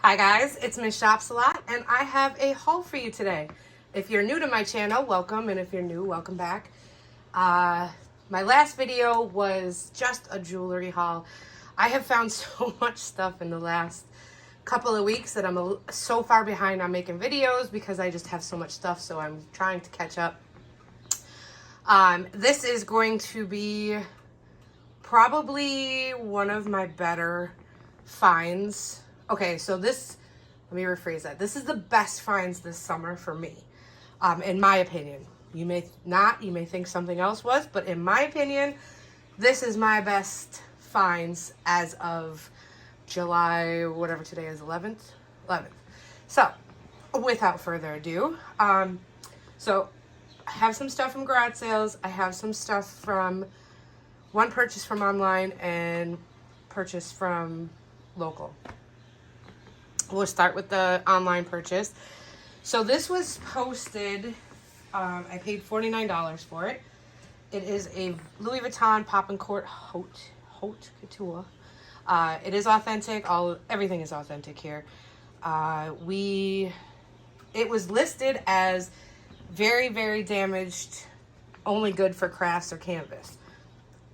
Hi guys, it's Mrs.Shopsalot and I have a haul for you today. If you're new to my channel, welcome, and if you're new, welcome back. My last video was just a jewelry haul. I have found so much stuff in the last couple of weeks that I'm so far behind on making videos because I just have so much stuff, so I'm trying to catch up. This is going to be probably one of my better finds. Okay, so let me rephrase that. This is the best finds this summer for me, in my opinion. You may think something else was, but in my opinion, this is my best finds as of July, whatever today is, 11th. So, without further ado, so I have some stuff from garage sales. I have some stuff from one purchase from online and purchase from local. We'll start with the online purchase. So this was posted, I paid $49 for it. It is a Louis Vuitton Pop and Court Haute Couture. It is authentic. Everything is authentic here. It was listed as very, very damaged, only good for crafts or canvas.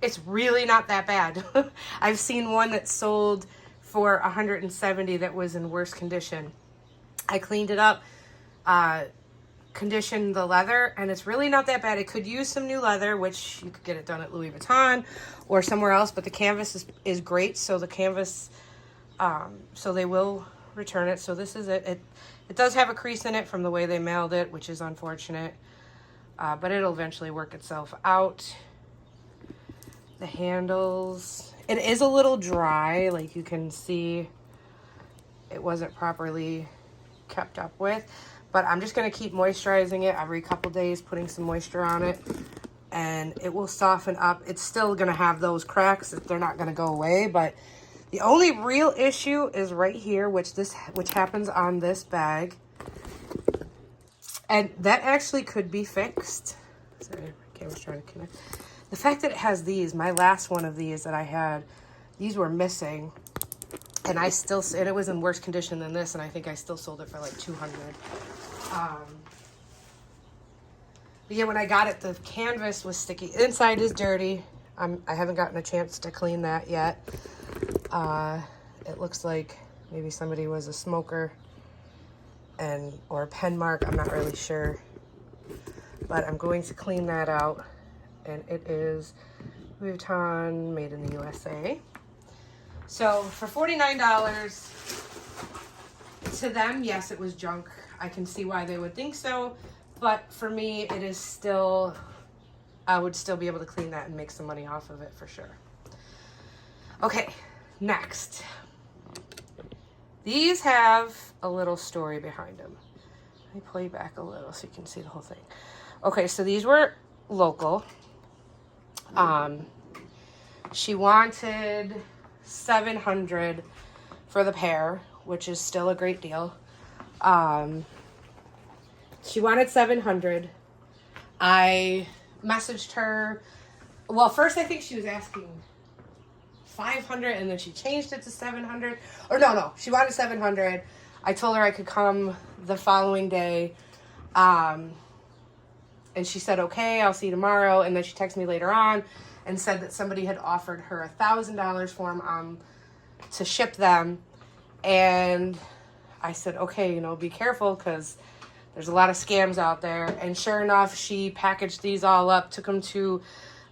It's really not that bad. I've seen one that sold for $170 that was in worse condition. I cleaned it up, conditioned the leather, and it's really not that bad. It could use some new leather, which you could get it done at Louis Vuitton or somewhere else, but the canvas is great. So the canvas, so they will return it. So this is it. It does have a crease in it from the way they mailed it, which is unfortunate, but it'll eventually work itself out. The handles, it is a little dry, like you can see it wasn't properly kept up with, but I'm just going to keep moisturizing it every couple days, putting some moisture on it, and it will soften up. It's still going to have those cracks, they're not going to go away, but the only real issue is right here, which happens on this bag, and that actually could be fixed. Sorry, my camera's trying to connect. The fact that it has these, my last one of these that I had, these were missing, and and it was in worse condition than this, and I think I still sold it for like $200. But yeah, when I got it, the canvas was sticky. Inside is dirty. I haven't gotten a chance to clean that yet. It looks like maybe somebody was a smoker or a pen mark. I'm not really sure, but I'm going to clean that out. And it is Louis Vuitton, made in the USA. So for $49, to them, yes, it was junk. I can see why they would think so, but for me, it is still, I would still be able to clean that and make some money off of it for sure. Okay, next. These have a little story behind them. Let me pull you back a little so you can see the whole thing. Okay, so these were local. She wanted $700 for the pair, which is still a great deal. She wanted $700. I messaged her. Well, first I think she was asking $500, and then she changed it to $700. Or no, she wanted $700. I told her I could come the following day. And she said, okay, I'll see you tomorrow. And then she texted me later on and said that somebody had offered her $1,000 for them to ship them. And I said, okay, be careful because there's a lot of scams out there. And sure enough, she packaged these all up, took them to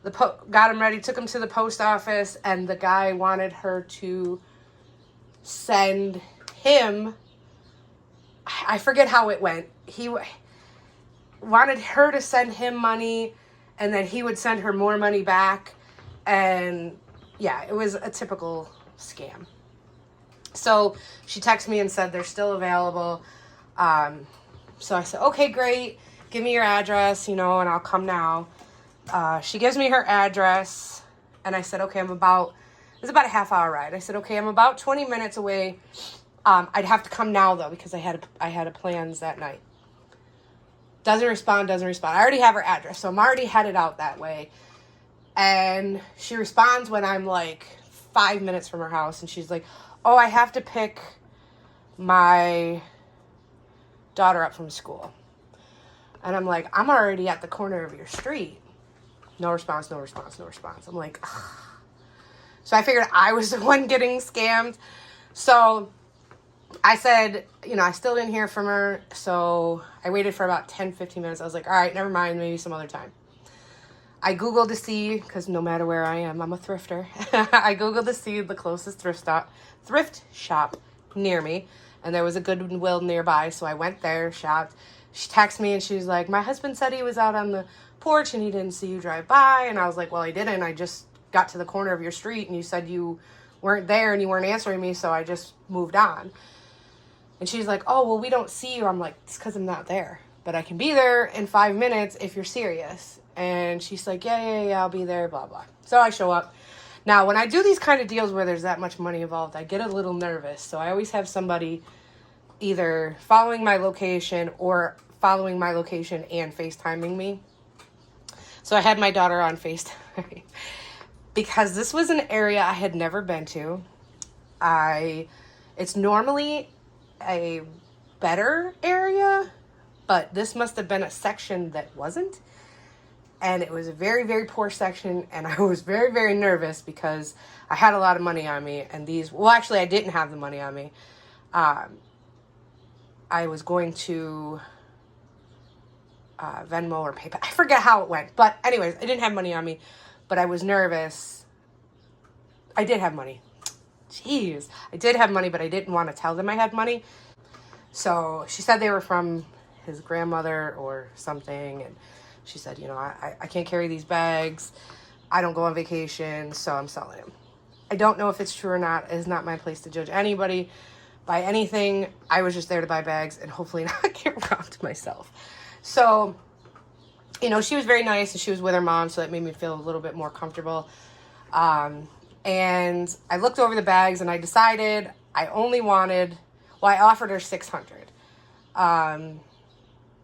got them ready, took them to the post office, and the guy wanted her to send him, I forget how it went. He wanted her to send him money, and then he would send her more money back. And yeah, it was a typical scam. So she texted me and said they're still available. So I said, okay, great. Give me your address, and I'll come now. She gives me her address, and I said, okay, it was about a half-hour ride. I said, okay, I'm about 20 minutes away. I'd have to come now, though, because I had plans that night. Doesn't respond. I already have her address, so I'm already headed out that way. And she responds when I'm like 5 minutes from her house, and she's like, oh, I have to pick my daughter up from school. And I'm like, I'm already at the corner of your street. No response, no response, no response. I'm like, ugh. So I figured I was the one getting scammed. So I said, you know, I still didn't hear from her. So I waited for about 10, 15 minutes. I was like, all right, never mind, maybe some other time. I Googled to see, because no matter where I am, I'm a thrifter. I Googled to see the closest thrift shop near me. And there was a Goodwill nearby. So I went there, shopped. She texted me and she was like, my husband said he was out on the porch and he didn't see you drive by. And I was like, well, I didn't. I just got to the corner of your street and you said you weren't there and you weren't answering me. So I just moved on. And she's like, oh, well, we don't see you. I'm like, it's because I'm not there. But I can be there in 5 minutes if you're serious. And she's like, yeah, I'll be there, blah, blah. So I show up. Now, when I do these kind of deals where there's that much money involved, I get a little nervous. So I always have somebody either following my location or following my location and FaceTiming me. So I had my daughter on FaceTime because this was an area I had never been to. It's normally a better area, but this must have been a section that wasn't. And it was a very, very poor section. And I was very, very nervous because I had a lot of money on me. And actually, I didn't have the money on me. I was going to Venmo or PayPal. I forget how it went. But anyways, I didn't have money on me. But I was nervous. I did have money. Jeez. I did have money, but I didn't want to tell them I had money. So she said they were from his grandmother or something. And she said, you know, I can't carry these bags. I don't go on vacation, so I'm selling them. I don't know if it's true or not. It's not my place to judge anybody by anything. I was just there to buy bags and hopefully not get robbed myself. So, you know, she was very nice and she was with her mom, so that made me feel a little bit more comfortable. And I looked over the bags and I decided I only wanted, I offered her $600.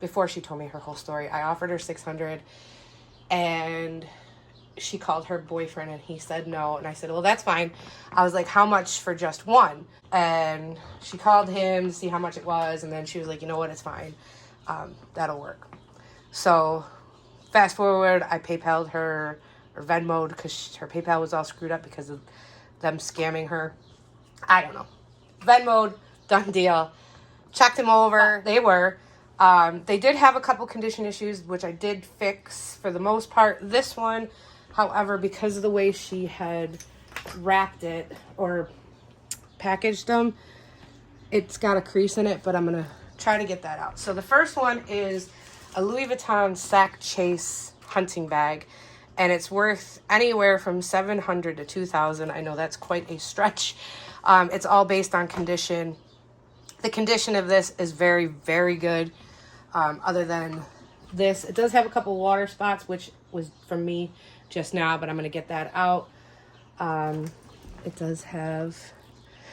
Before she told me her whole story, I offered her $600 and she called her boyfriend and he said no. And I said, well, that's fine. I was like, how much for just one? And she called him to see how much it was. And then she was like, you know what? It's fine. That'll work. So fast forward, I PayPal'd her or Venmo'd because her PayPal was all screwed up because of them scamming her. I don't know. Venmo'd, done deal. Checked them over. They were. They did have a couple condition issues, which I did fix for the most part. This one, however, because of the way she had wrapped it or packaged them, it's got a crease in it, but I'm going to try to get that out. So the first one is a Louis Vuitton Sac Chase hunting bag, and it's worth anywhere from $700 to $2,000. I know that's quite a stretch. It's all based on condition. The condition of this is very, very good. Other than this, it does have a couple water spots, which was from me just now, but I'm going to get that out. It does have,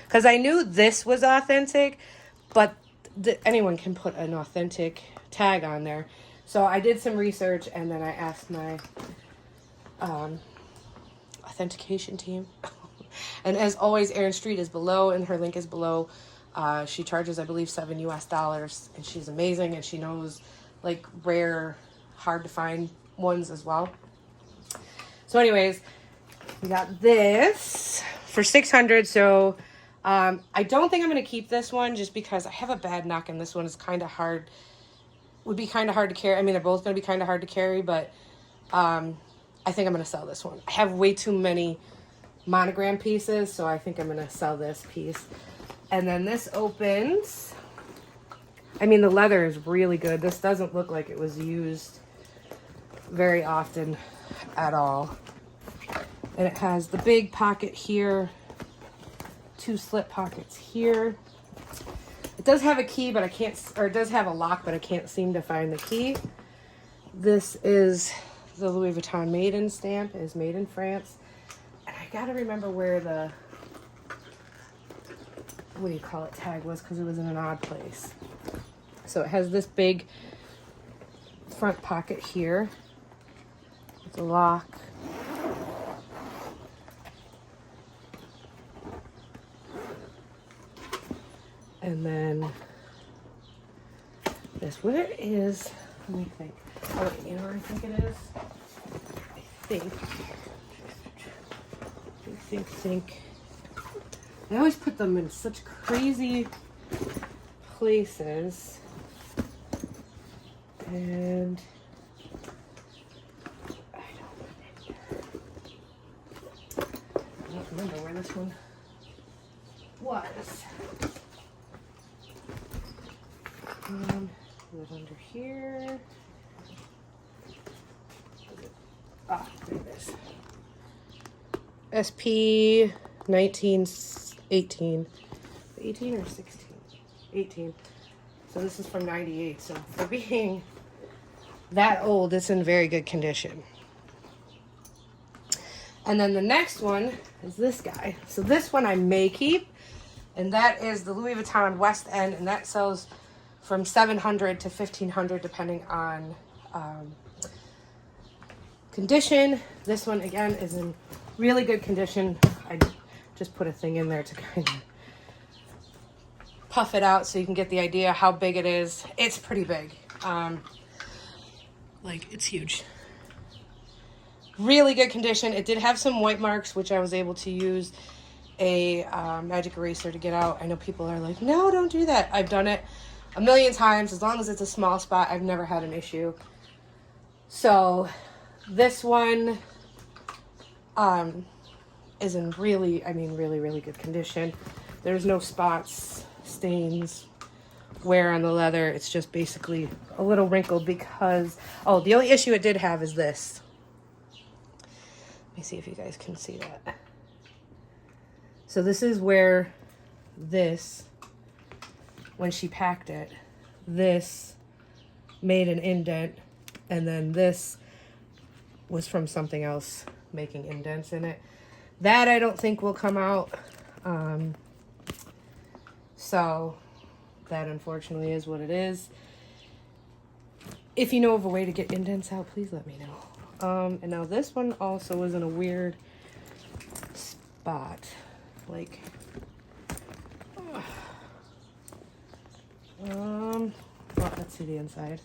because I knew this was authentic, but anyone can put an authentic tag on there. So I did some research and then I asked my authentication team. And as always, Erin Street is below and her link is below. She charges, I believe, $7 US, and she's amazing, and she knows, like, rare, hard to find ones as well. So anyways, we got this for $600. So I don't think I'm going to keep this one just because I have a bad knock, and this one is kind of hard, would be kind of hard to carry. I mean, they're both going to be kind of hard to carry, but I think I'm going to sell this one. I have way too many monogram pieces, so I think I'm going to sell this piece. And then this opens. I mean, the leather is really good. This doesn't look like it was used very often at all. And it has the big pocket here, 2 slip pockets here. It does have a key, but I can't, or it does have a lock, but I can't seem to find the key. This is the Louis Vuitton Made in stamp. It is made in France. And I gotta remember where the, what do you call it, tag was, because it was in an odd place. So it has this big front pocket here with a lock. And then this, where is, let me think. Oh, wait, you know what I think it is? I think. I always put them in such crazy places. And I don't remember where this one was. Put it under here. Ah, there it is. SP 1918. 18 or 16? 18. So this is from 98. So for being that old, it's in very good condition. And then the next one is this guy. So this one I may keep, and that is the Louis Vuitton West End, and that sells from $700 to $1,500 depending on condition. This one again is in really good condition. I just put a thing in there to kind of puff it out so you can get the idea how big it is. It's pretty big. Like, it's huge. Really good condition. It did have some white marks, which I was able to use a magic eraser to get out. I know people are like, no, don't do that. I've done it a million times. As long as it's a small spot, I've never had an issue. So this one is in really, really good condition. There's no spots, stains, wear on the leather. It's just basically a little wrinkled because, oh, the only issue it did have is this. Let me see if you guys can see that. So this is where this, when she packed it, this made an indent, and then this was from something else making indents in it. That I don't think will come out. So that unfortunately is what it is. If you know of a way to get indents out, please let me know. And now this one also is in a weird spot. Like, well, let's see the inside.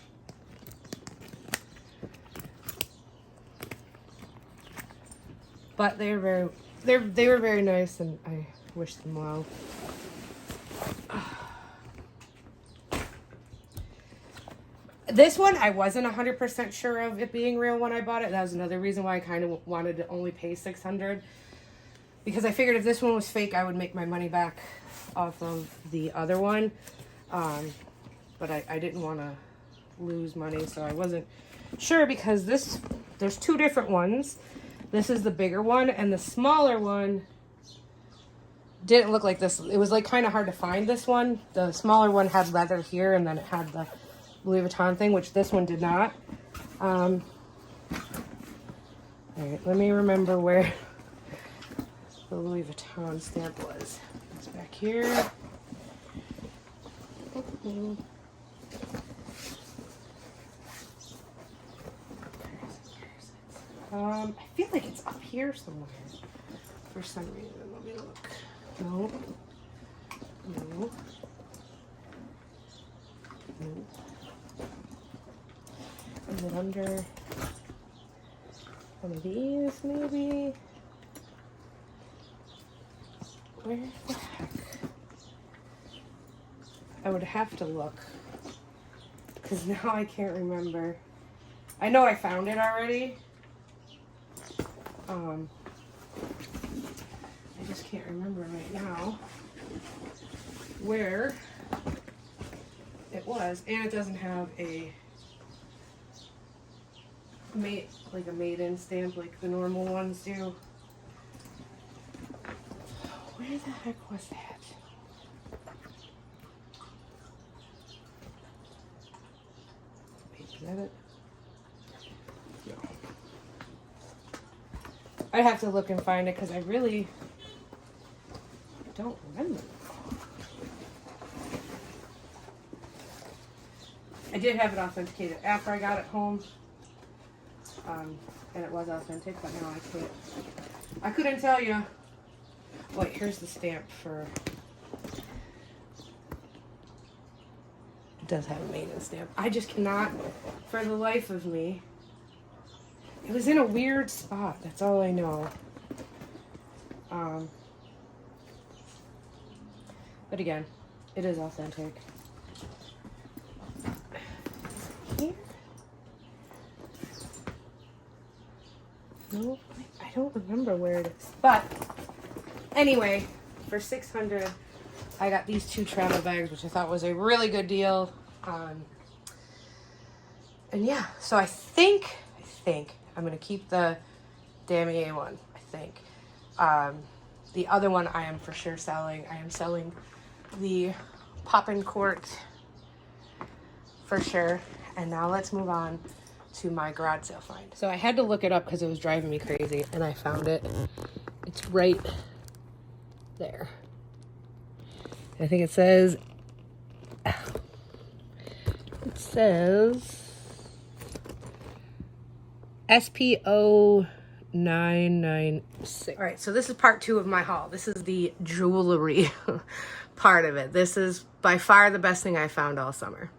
But they were very nice, and I wish them well. This one, I wasn't 100% sure of it being real when I bought it. That was another reason why I kind of wanted to only pay $600. Because I figured if this one was fake, I would make my money back off of the other one. But I didn't want to lose money, so I wasn't sure because there's two different ones. This is the bigger one, and the smaller one didn't look like this. It was like kind of hard to find this one. The smaller one had leather here, and then it had the Louis Vuitton thing, which this one did not. All right, let me remember where the Louis Vuitton stamp was. It's back here. I feel like it's up here somewhere for some reason. Let me look. No. No. No. Is it under one of these, maybe? Where the heck? I would have to look. Because now I can't remember. I know I found it already. I just can't remember right now where it was. And it doesn't have a made-in stamp like the normal ones do. Where the heck was that? Wait, is that it? No. I'd have to look and find it because I really don't remember. I did have it authenticated after I got it home. And it was authentic, but now I can't. I couldn't tell you. Wait, here's the stamp for does have a maintenance stamp. I just cannot, for the life of me. It was in a weird spot. That's all I know. But again, it is authentic. Here? No, I don't remember where it is. But anyway, for $600, I got these 2 travel bags, which I thought was a really good deal. And yeah, so I think I'm gonna keep the Damier one. I think. The other one I am for sure selling. I am selling the Poppin' Court for sure. And now let's move on to my garage sale find. So I had to look it up because it was driving me crazy, and I found it. It's right there. I think it says SPO 996. All right, so this is part 2 of my haul. This is the jewelry part of it. This is by far the best thing I found all summer.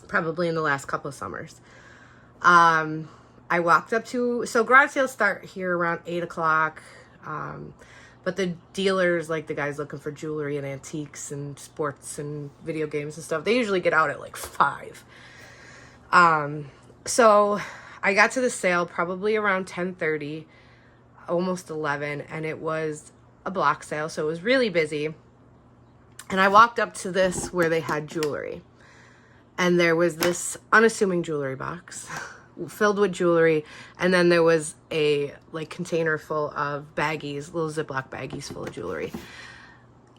Probably in the last couple of summers. I walked up to, so garage sales start here around 8 o'clock. But the dealers, like the guys looking for jewelry and antiques and sports and video games and stuff, they usually get out at like 5. So I got to the sale probably around 10:30, almost 11, and it was a block sale, so it was really busy. And I walked up to this where they had jewelry. And there was this unassuming jewelry box filled with jewelry, and then there was a like container full of baggies, little Ziploc baggies full of jewelry.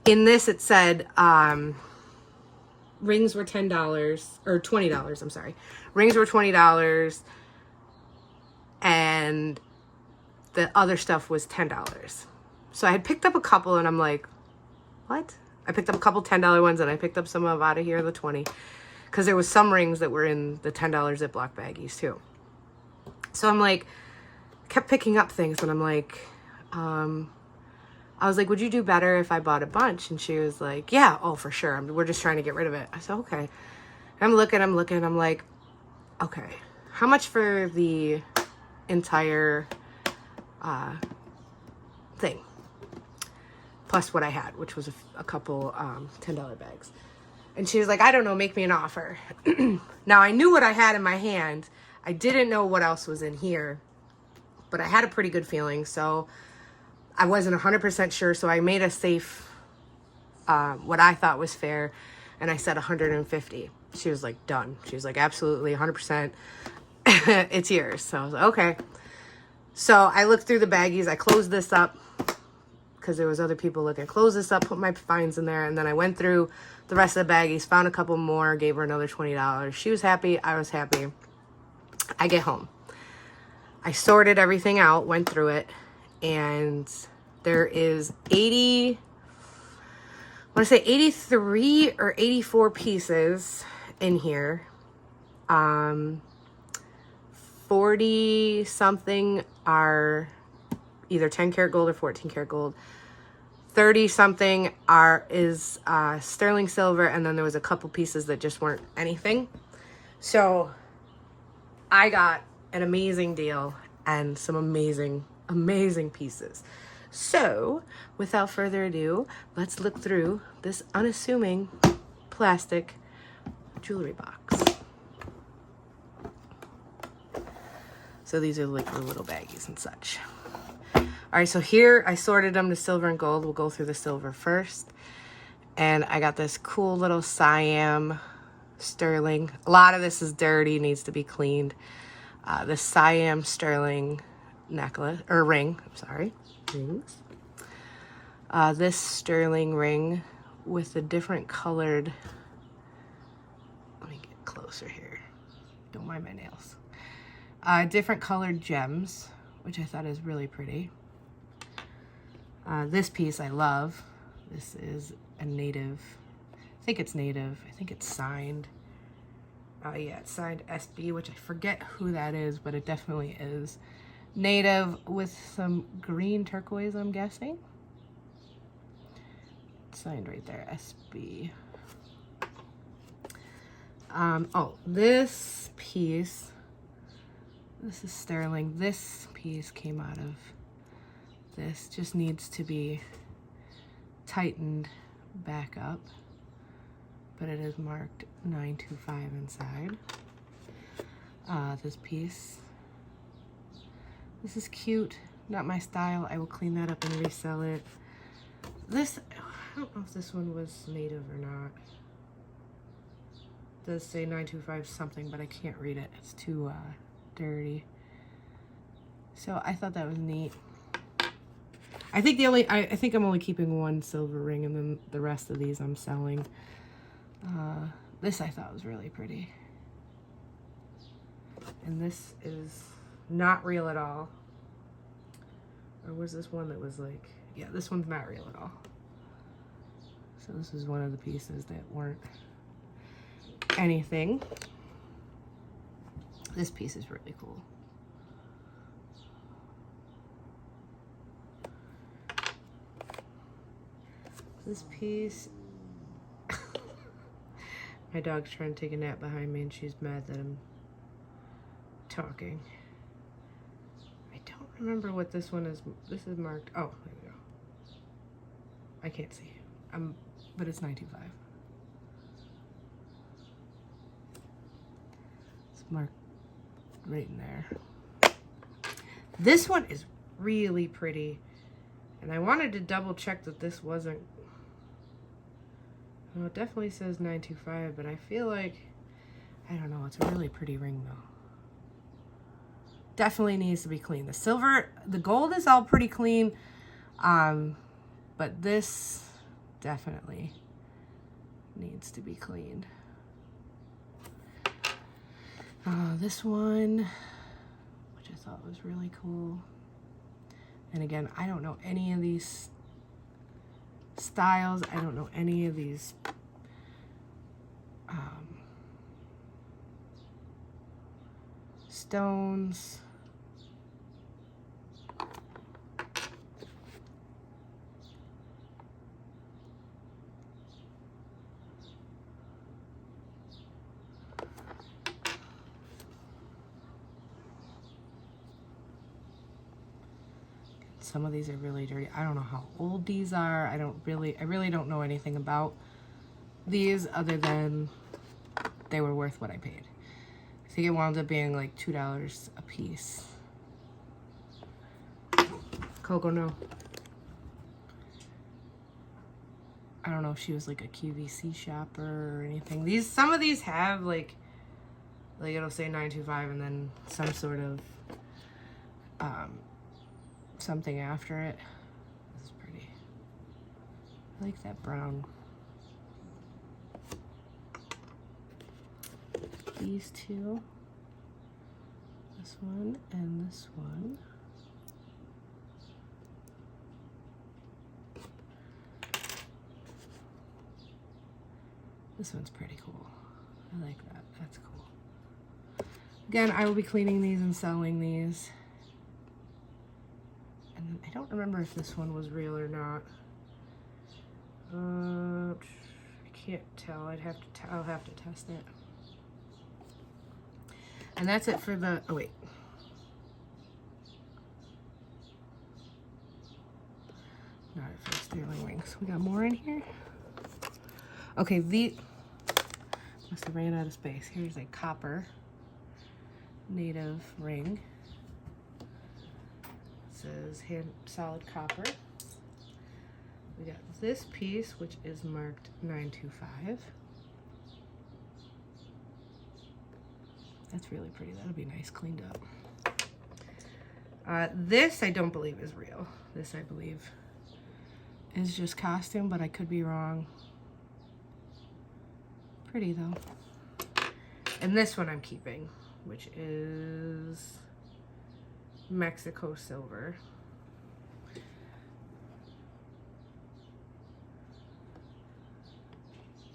In this it said rings were $10 or $20, I'm sorry. Rings were $20 and the other stuff was $10. So I had picked up a couple and I'm like, what? I picked up a couple $10 ones and I picked up some of out of here, the 20. Because there was some rings that were in the $10 Ziploc baggies too. So I'm like, kept picking up things and I'm like, I was like, would you do better if I bought a bunch? And she was like, yeah, oh, for sure. We're just trying to get rid of it. I said, okay. I'm looking. I'm like, okay, how much for the entire thing? Plus what I had, which was a couple $10 bags. And she was like, I don't know, make me an offer. Now, I knew what I had in my hand. I didn't know what else was in here. But I had a pretty good feeling, so I wasn't 100% sure. So I made a safe, what I thought was fair, and I said 150. She was like, done. She was like, absolutely, 100%. It's yours. So I was like, okay. So I looked through the baggies. I closed this up because there was other people looking. Closed this up, put my finds in there, and then I went through the rest of the baggies, found a couple more, gave her another $20. She was happy. I was happy. I get home. I sorted everything out, went through it, and there is 80, I want to say 83 or 84 pieces in here. 40 something are either 10 karat gold or 14 karat gold. 30 something is sterling silver, and then there was a couple pieces that just weren't anything. So I got an amazing deal and some amazing pieces. So without further ado, let's look through this unassuming plastic jewelry box. So these are like the little baggies and such. All right, so here I sorted them to silver and gold. We'll go through the silver first. And I got this cool little Siam sterling. A lot of this is dirty, needs to be cleaned. The Siam sterling necklace, or ring, I'm sorry, rings. This sterling ring with a different colored, let me get closer here. Don't mind my nails. Different colored gems, which I thought is really pretty. This piece I love. This is a native, I think it's native. I think it's signed. Yeah, it's signed SB, which I forget who that is, but it definitely is native with some green turquoise, I'm guessing. It's signed right there, SB. Oh, this piece, this is sterling. This piece came out of this. Just needs to be tightened back up, but it is marked 925 inside. This piece, this is cute, not my style. I will clean that up and resell it. This, I don't know if this one was native or not. It does say 925 something, but I can't read it. It's too dirty. So I thought that was neat. I think I think I'm only keeping one silver ring, and then the rest of these I'm selling. This I thought was really pretty. And this is not real at all. Or was this one that was like, yeah, this one's not real at all. So this is one of the pieces that weren't anything. This piece is really cool. This piece, my dog's trying to take a nap behind me and she's mad that I'm talking. I don't remember what this one is. This is marked, oh, there we go. I can't see. But it's 925. It's marked right in there. This one is really pretty. And I wanted to double check that this wasn't, well, it definitely says 925, but I feel like, I don't know, it's a really pretty ring though. Definitely needs to be clean. The silver, the gold is all pretty clean, but this definitely needs to be cleaned. This one, which I thought was really cool. And again, I don't know any of these styles. I don't know any of these stones. Some of these are really dirty. I don't know how old these are. I really don't know anything about these other than they were worth what I paid. I think it wound up being like $2 a piece. Coco, no. I don't know if she was like a QVC shopper or anything. Some of these have like it'll say 925 and then some sort of something after it. This is pretty. I like that brown. These two. This one and this one. This one's pretty cool. I like that. That's cool. Again, I will be cleaning these and selling these. And I don't remember if this one was real or not. I can't tell. I'll have to test it. And that's it for the, oh wait. Not it for the sterling rings. We got more in here? Okay, must have ran out of space. Here's a copper native ring. It says solid copper. We got this piece, which is marked 925. That's really pretty. That'll be nice cleaned up. This I don't believe is real. This I believe is just costume, but I could be wrong. Pretty though. And this one I'm keeping, which is Mexico silver.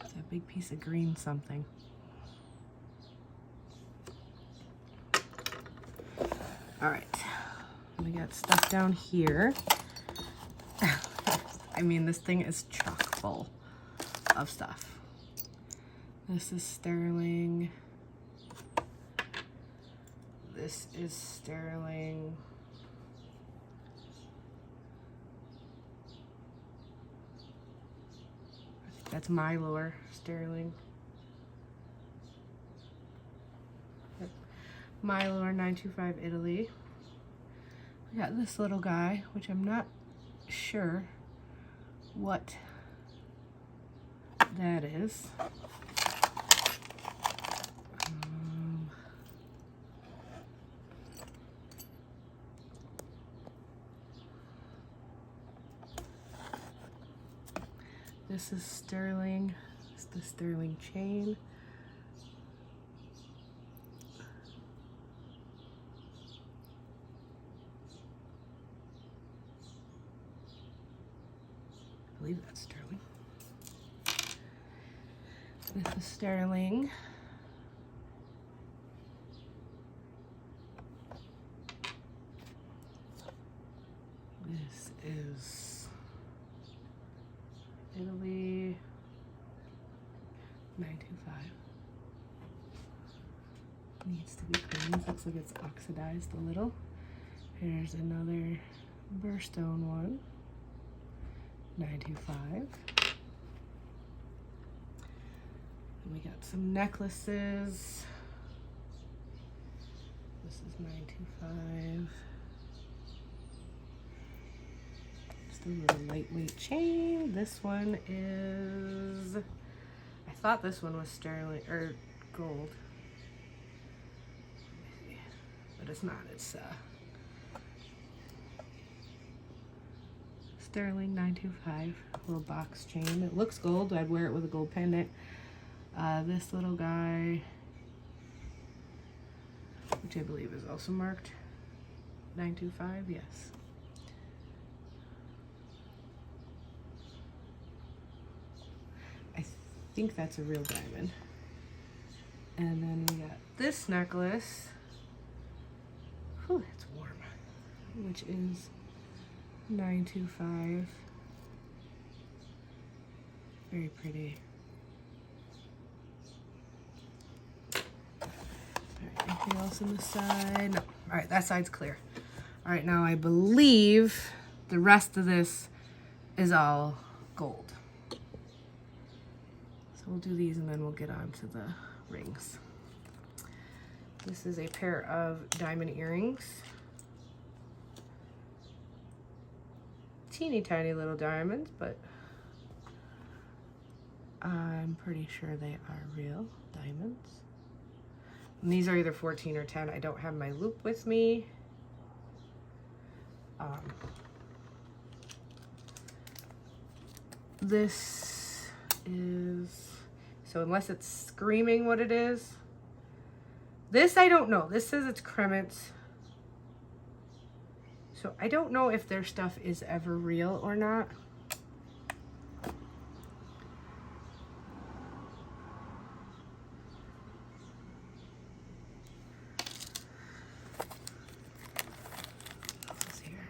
It's a big piece of green something. All right, we got stuff down here. I mean, this thing is chock full of stuff. This is sterling. This is sterling. I think that's Mylor sterling. Yep. Mylor 925 Italy. We got this little guy, which I'm not sure what that is. This is sterling. It's the sterling chain. I believe that's sterling. This is sterling. This is Italy. 925. Needs to be cleaned. Looks like it's oxidized a little. Here's another birstone one. 925. And we got some necklaces. This is 925. Just a little lightweight chain. This one is, I thought this one was sterling or gold, but it's not. It's sterling 925, little box chain. It looks gold. I'd wear it with a gold pendant. This little guy, which I believe is also marked 925, yes. I think that's a real diamond. And then we got this necklace. Whew, it's warm. Which is 925. Very pretty. Alright, anything else on the side? No. Alright, that side's clear. Alright, now I believe the rest of this is all gold. So we'll do these and then we'll get on to the rings. This is a pair of diamond earrings. Teeny tiny little diamonds, but I'm pretty sure they are real diamonds. And these are either 14 or 10. I don't have my loop with me. This is, so unless it's screaming what it is, this I don't know. This says it's Kremets. So I don't know if their stuff is ever real or not. What's here?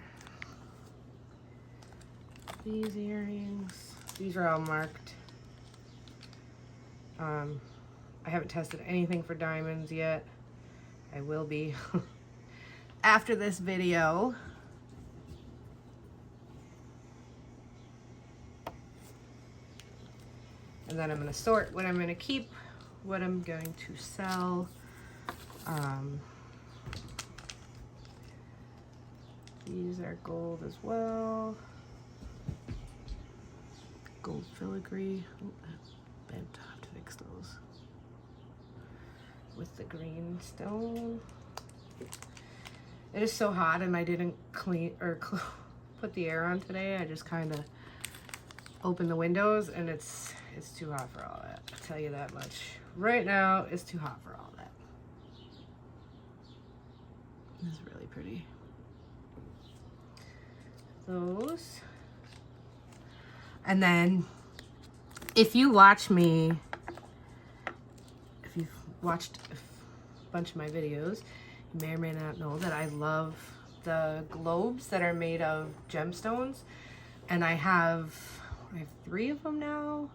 These earrings. These are all marked. I haven't tested anything for diamonds yet. I will be after this video. And then I'm going to sort what I'm going to keep, what I'm going to sell. These are gold as well. Gold filigree. Oh, that bent. I have to fix those. With the green stone. It is so hot and I didn't clean or put the air on today. I just kind of opened the windows and it's too hot for all that. I'll tell you that much. Right now, it's too hot for all that. This is really pretty. Those. And then, if you watch me, if you've watched a bunch of my videos, you may or may not know that I love the globes that are made of gemstones. And I have 3 of them now.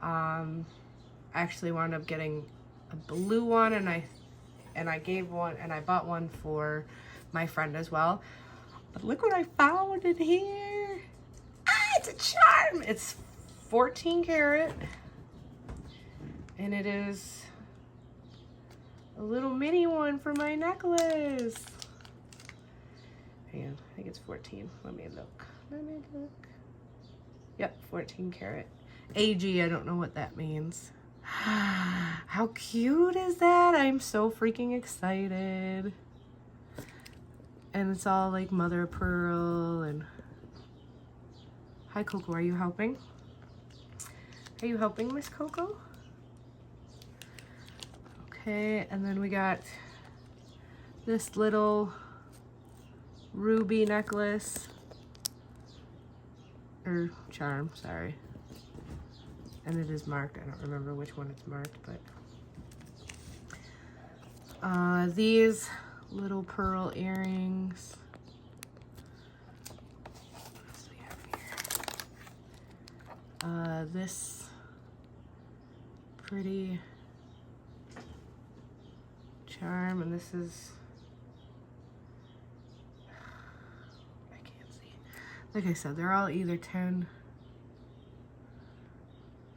I actually wound up getting a blue one, and I gave one, and I bought one for my friend as well. But look what I found in here. Ah, it's a charm. It's 14 karat, and it is a little mini one for my necklace. Hang on, I think it's 14. Let me look. Yep, 14 karat. AG, I don't know what that means. How cute is that? I'm so freaking excited. And it's all like mother of pearl and... Hi, Coco, are you helping? Are you helping, Miss Coco? Okay, and then we got this little ruby necklace. Or charm, sorry. And it is marked. I don't remember which one it's marked, but these little pearl earrings. What else do we have here? This pretty charm, and this is, I can't see. Like I said, they're all either 10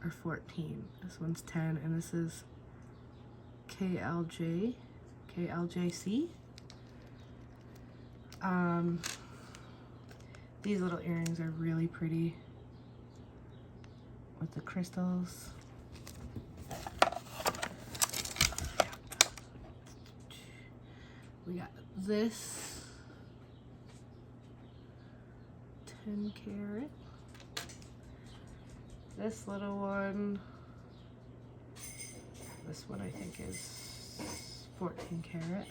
or 14. This one's 10, and this is KLJC. These little earrings are really pretty with the crystals. We got this 10 karat. This little one, this one I think is 14 karat.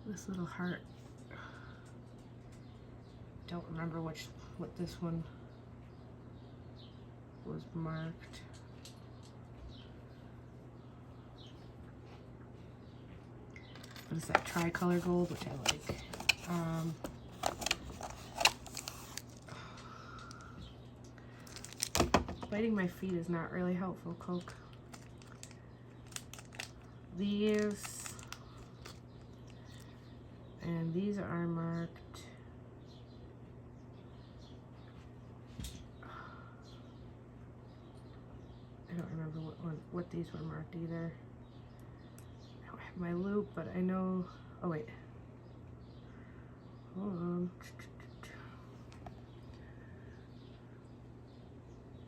This little heart, don't remember what this one was marked. But it's that tricolor gold, which I like. Biting my feet is not really helpful, Coke. These, and these are marked. I don't remember what these were marked either. I don't have my loop, but I know. Oh wait, hold on.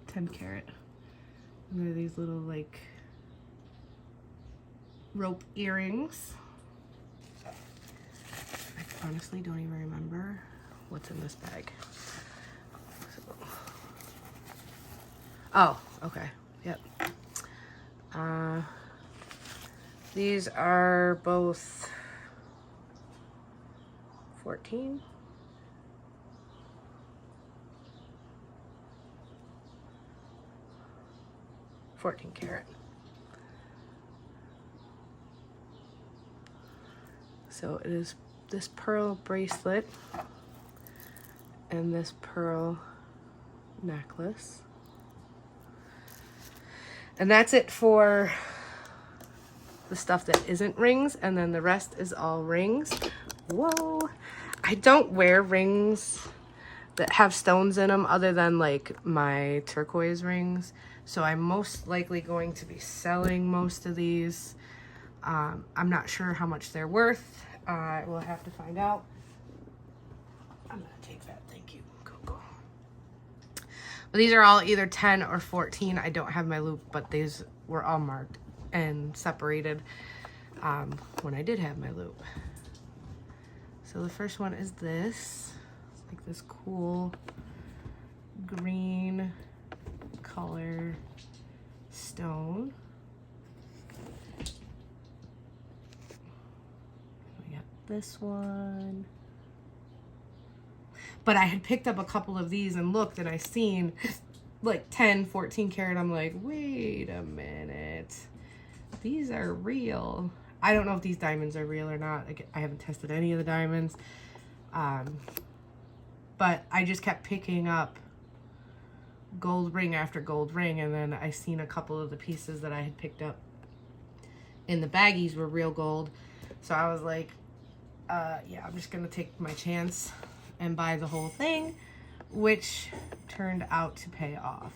10 karat. And they're these little like rope earrings. I honestly don't even remember what's in this bag. Oh, okay. Yep. These are both 14. Karat. So it is this pearl bracelet and this pearl necklace. And that's it for the stuff that isn't rings, and then the rest is all rings. Whoa. I don't wear rings that have stones in them other than like my turquoise rings. So I'm most likely going to be selling most of these. I'm not sure how much they're worth. We'll have to find out. I'm gonna take that, thank you, Coco. But these are all either 10 or 14. I don't have my loop, but these were all marked and separated when I did have my loop. So the first one is this. It's like this cool green color stone. We got this one. But I had picked up a couple of these and looked, and I seen like 10, 14 karat. I'm like, wait a minute. These are real. I don't know if these diamonds are real or not. I haven't tested any of the diamonds. But I just kept picking up gold ring after gold ring, and then I seen a couple of the pieces that I had picked up in the baggies were real gold. So I was like, yeah, I'm just gonna take my chance and buy the whole thing, which turned out to pay off.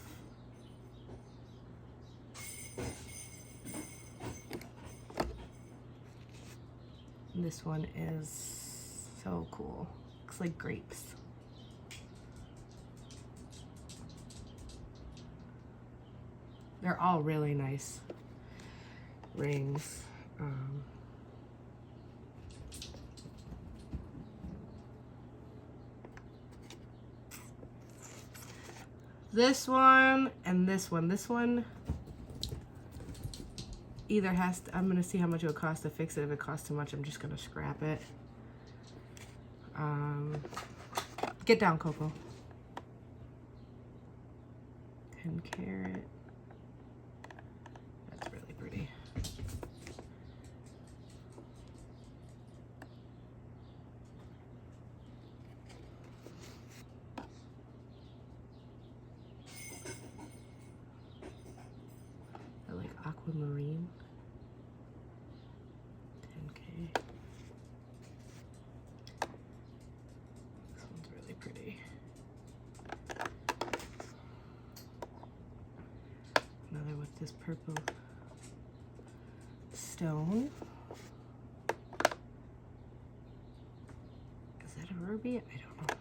This one is so cool. Looks like grapes. They're all really nice rings. This one and this one. This one either has to, I'm gonna see how much it would cost to fix it. If it costs too much, I'm just gonna scrap it. Get down, Coco. 10 carat. That's really pretty. I like aquamarine. 10K. This one's really pretty. Another with this purple stone. Is that a ruby? I don't know.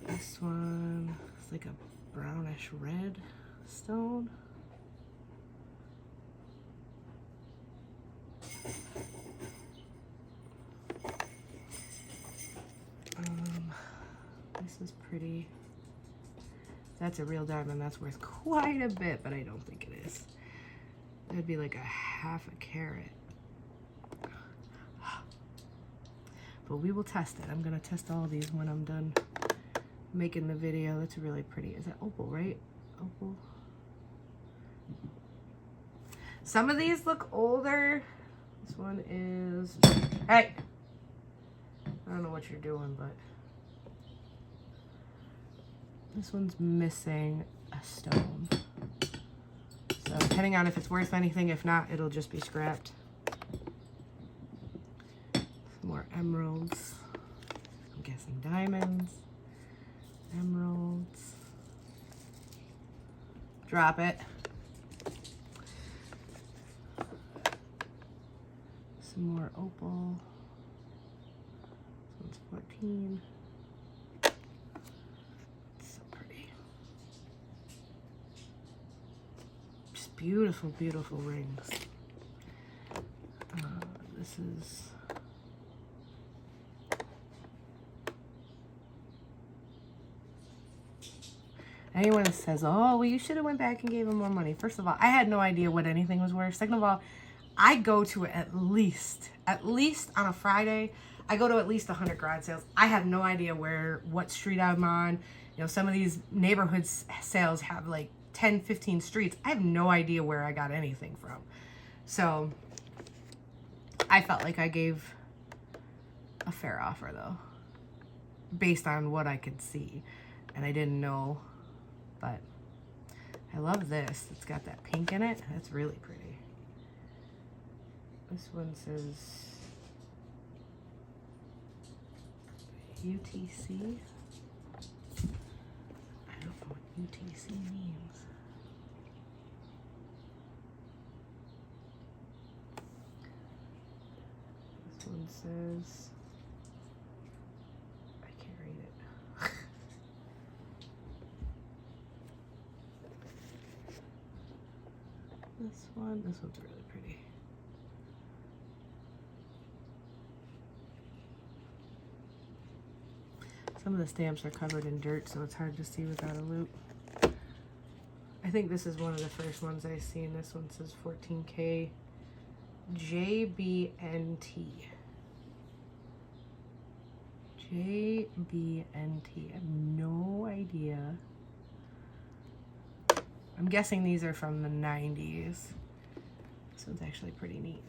This one is like a brownish red stone. This is pretty. That's a real diamond. That's worth quite a bit, but I don't think it is. That'd be like a half a carat. But we will test it. I'm gonna test all of these when I'm done making the video. That's really pretty. Is that opal, right? Opal. Some of these look older. This one is, hey, I don't know what you're doing, but this one's missing a stone. So depending on if it's worth anything, if not, it'll just be scrapped. Some more emeralds. I'm guessing diamonds. Emeralds. Drop it. Some more opal. This one's 14. So pretty. Just beautiful, beautiful rings. This is anyone that says, oh, well, you should have went back and gave him more money. First of all, I had no idea what anything was worth. Second of all, I go to at least on a Friday, I go to at least 100 garage sales. I have no idea what street I'm on. You know, some of these neighborhood sales have like 10, 15 streets. I have no idea where I got anything from. So I felt like I gave a fair offer though, based on what I could see. And I didn't know, but I love this. It's got that pink in it. That's really pretty. This one says UTC. I don't know what UTC means. This one says, I can't read it. This one's really pretty. Some of the stamps are covered in dirt, so it's hard to see without a loupe. I think this is one of the first ones I've seen. This one says 14K JBNT. JBNT. I have no idea. I'm guessing these are from the 90s. This one's actually pretty neat.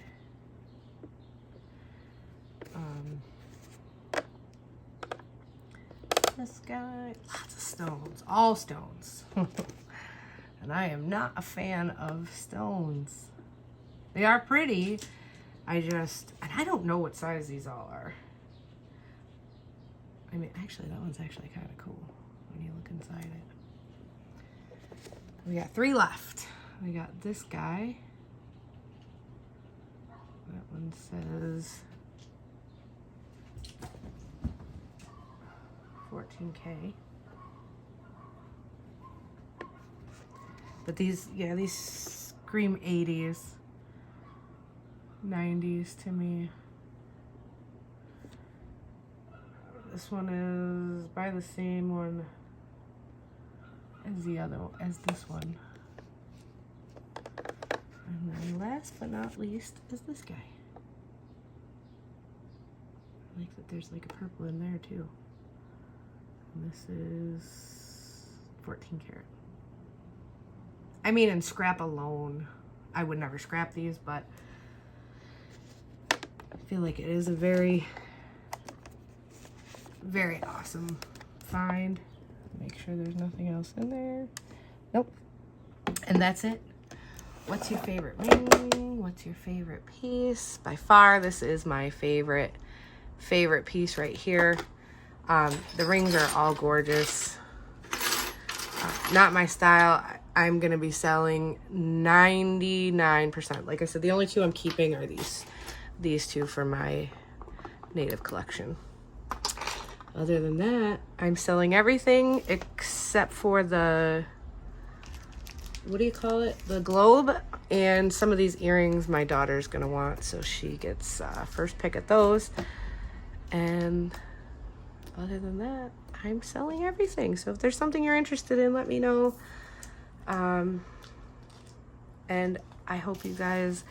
This guy, lots of stones, all stones. And I am not a fan of stones. They are pretty. And I don't know what size these all are. I mean, actually, that one's actually kind of cool when you look inside it. We got 3 left. We got this guy. That one says 14K. But these scream 80s, 90s to me. This one is by the same one as this one. And then last but not least is this guy. I like that there's like a purple in there too. And this is 14 karat. I mean, in scrap alone, I would never scrap these, but I feel like it is a very, very awesome find. Make sure there's nothing else in there. Nope. And that's it. What's your favorite ring? What's your favorite piece? By far, this is my favorite piece right here. The rings are all gorgeous. Not my style. I'm going to be selling 99%. Like I said, the only 2 I'm keeping are these 2 for my native collection. Other than that, I'm selling everything except for the, what do you call it? The globe, and some of these earrings my daughter's going to want, so she gets first pick at those. And other than that, I'm selling everything. So if there's something you're interested in, let me know. And I hope you guys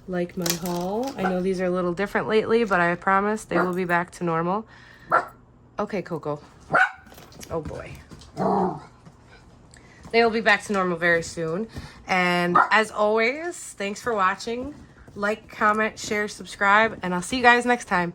like my haul. I know these are a little different lately, but I promise they will be back to normal. Okay, Coco. Oh boy. They will be back to normal very soon. And as always, thanks for watching. Like, comment, share, subscribe, and I'll see you guys next time.